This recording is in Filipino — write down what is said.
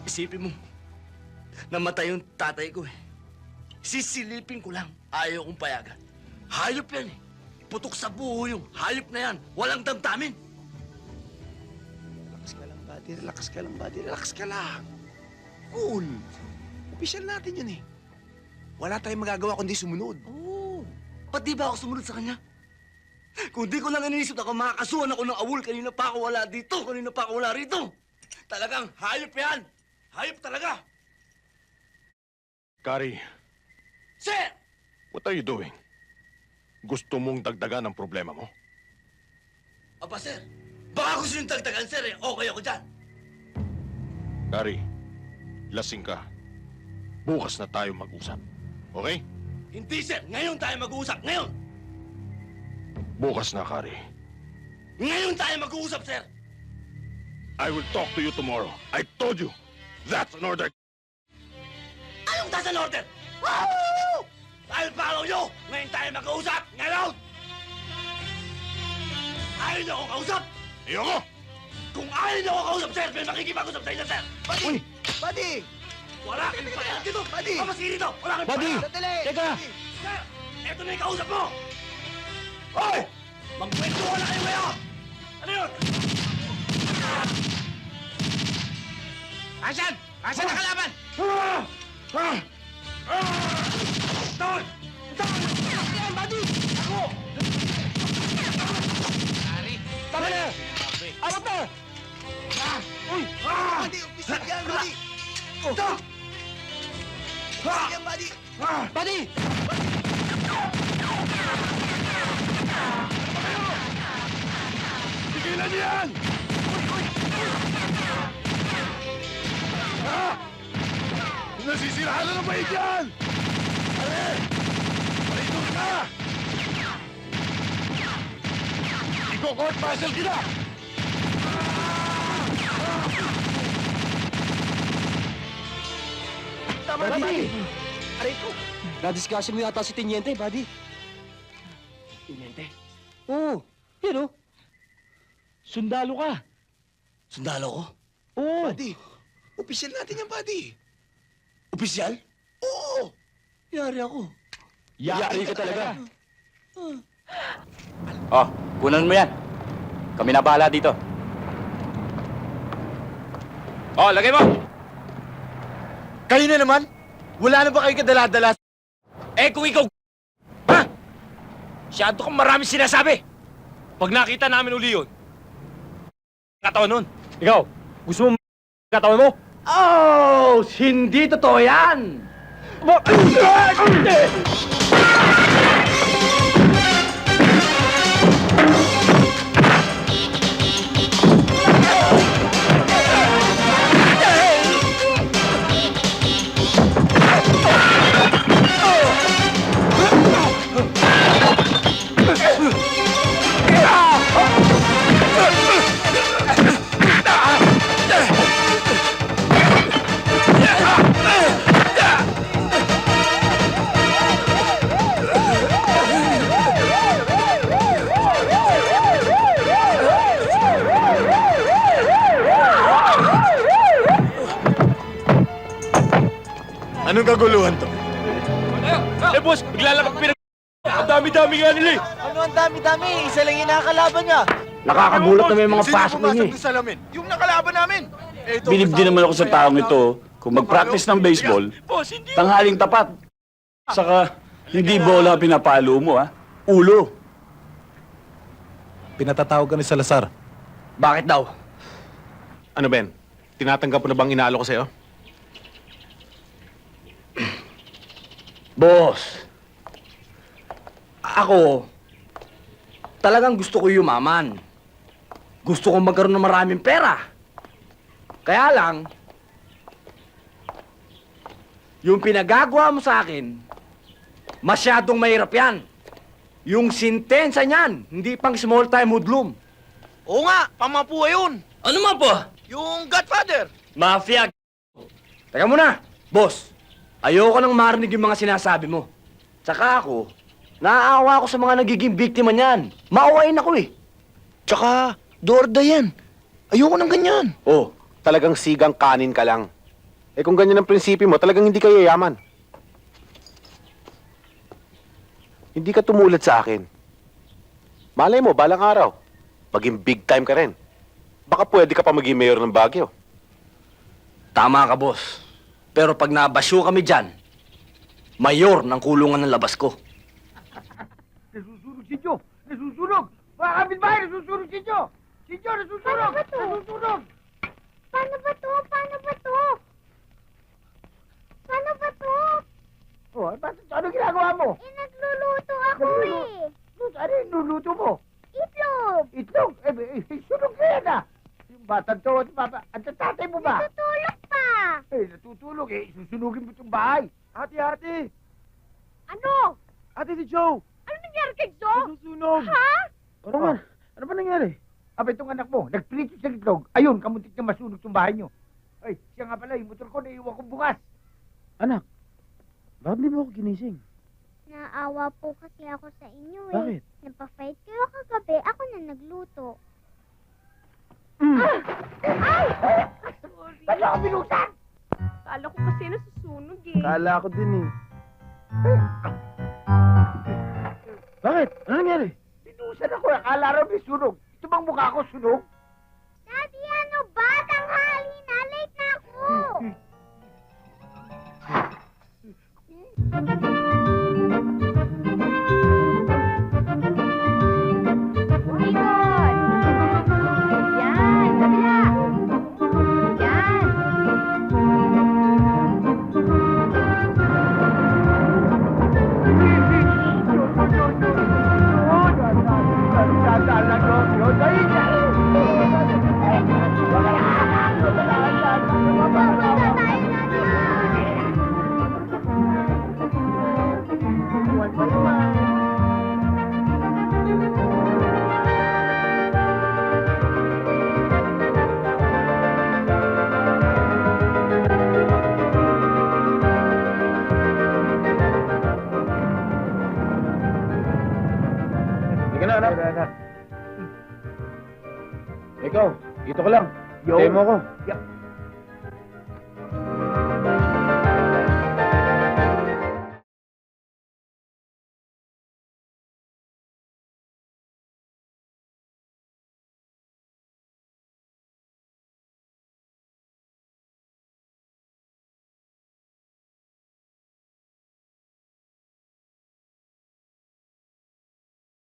Isipin mo, namatay yung tatay ko eh. Sisilipin ko lang, ayaw kong payagan. Hayop yan eh. Putok sa buho yung hayop na yan. Walang damdamin. Relax ka lang, buddy. Relax ka lang, buddy. Relax ka lang. Cool. Opisyal natin yun eh. Wala tayong magagawa kundi sumunod. Oo. Ba't di ba ako sumunod sa kanya? Kung di ko lang iniisip na makakasuhan ako ng awol, kanina pa ako wala dito, kanina pa ako wala rito. Talagang hayop yan. Hayop talaga. Kari, Sir! what are you doing? Gusto mong dagdagan ang problema mo? Aba, sir. Baka gusto yung tagtagan, sir eh. Okay ako dyan. Kari, lasing ka. Bukas na tayo mag-usap. Okay? Hindi, sir. Ngayon tayo mag-uusap. Ngayon! Bukas na, Kari. Ngayon tayo mag-uusap, sir! I will talk to you tomorrow. I told you. That's an order. Anong taas ang order? Woo! I'll follow you! Ngayon tayo mag-uusap! Ngayon! Ayaw niyo akong kausap! Ayoko! Kung ayaw niyo akong kausap, sir, may makikipag-usap sa inyo, sir! Buddy! Buddy! Wala kang pakialam dito! Buddy! Pamaski dito! Wala kang Buddy! pakialam! Sandali! Teka! Buddy! Sir! Eto na yung kausap mo! Hoy! Magkwentuhan na kayo ngayon! Ano yun? Asan? Asan ang kalaban? Tol! Tol! Yan, buddy! Ako! Ari! Tama na! Awat na! Uy! Buddy! Opisyal yan, buddy! Ito! Opisyal yan, buddy! Buddy! Tigilan niyo yan! Nasisiraan na ng bait yan! Pare! Paliton ka! Iko-court martial kita! Tama na, Buddy! buddy! Aray ko! Na-discussion mo yata si Teniente, buddy. Tiniente, Oo. Yan, oh. Sundalo ka. sundalo ko? Oo. Buddy! Opisyal natin yan, buddy! Opisyal? Oo! Yari ako. Yari ka talaga. Oh, kunan mo yan. Kami na bahala dito. Oh, lagay mo! Kayo na naman? Wala na ba kayo kadala-dala? Eh, kung ikaw... Ha? Masyado kang marami sinasabi. Pag nakita namin uli yun, katawan nun. Ikaw, gusto mo katawan mo? Oh! Hindi totoo yan! Anong kaguluhan to? Eh, boss, maglalakad pinag... Ang dami-dami nga nila eh. Ano ang dami-dami? Isa lang yung nakakalaban niya. Nakakagulat na may mga Sino pasok pumasok niya doon sa lamin? Yung nakalaban namin! Ito, Bilib din naman ako sa taong ito kung mag-practice ng baseball, Boss, hindi. tanghaling tapat. Saka, hindi bola pinapalo mo, ha? Ulo. Pinatatawag ka ni Salazar. Bakit daw? Ano, Ben? Tinatanggap mo na bang inaalo ko sa'yo? Boss, ako, talagang gusto ko yumaman. Gusto kong magkaroon ng maraming pera. Kaya lang, yung pinagagawa mo sa akin, masyadong mahirap yan. Yung sintensya niyan, hindi pang small time hoodlum. Oo nga! Pamapuwa yun! Ano man po? Yung Godfather! Mafia. Teka muna, boss. Ayoko nang marinig yung mga sinasabi mo. Tsaka ako, naaawa ako sa mga nagiging biktima niyan. Maawain ako eh. Tsaka, Dorda yan. Ayoko ng ganyan. Oh, talagang sigang kanin ka lang. Eh kung ganyan ang prinsipyo mo, talagang hindi ka yayaman. Hindi ka tumulad sa akin. Malay mo, balang araw, maging big time ka rin. Baka pwede ka pa maging mayor ng Baguio. Tama ka, boss. Pero pag nabasyo kami dyan, mayor ng kulungan ng labas ko. Nasusunog si Joe! Nasusunog! Mga kapitbahay, nasusunog si Joe! Si Joe, nasusunog! Paano ba to? Nasusunog! Paano ba to? Paano ba to? Paano ba to? Oh, ano ginagawa mo? Eh, nagluluto ako eh. Ano yung nuluto mo? Itlog. Itlog? Sunog ka yan ah! Yung batang to, at tatay mo ba? Natutulog pa. Natutulog susunugin mo itong bahay. Ate! Ano? Ate si Joe! Ano nangyari kay Joe? Nasusunog! Ha? Ano ba nangyari? Aba, itong anak mo, nagprito sa itlog. Ayun, kamuntik na masunog itong bahay nyo. Ay, siya nga pala, yung motor ko, naiiwan kong bukas. Anak, bakit di mo ako ginising? Naawa po kasi ako sa inyo eh. Bakit? Nagpa-fight kayo kagabi, ako na nagluto. Ba't ako binutan? Kala ko kasi nasusunog eh. Kala ko din eh. Bakit? Ano nangyari? Binusan ako, akala raw may sunog. Ito bang mukha ko sunog? Daddy, ano ba? Tanghali na, late na ako. Ikot! Yan, kabila! Yan! Bababa tayo, Daddy! Sige na, anak. Ikaw, dito ka lang. Yo. Tayo mo ako. Ya,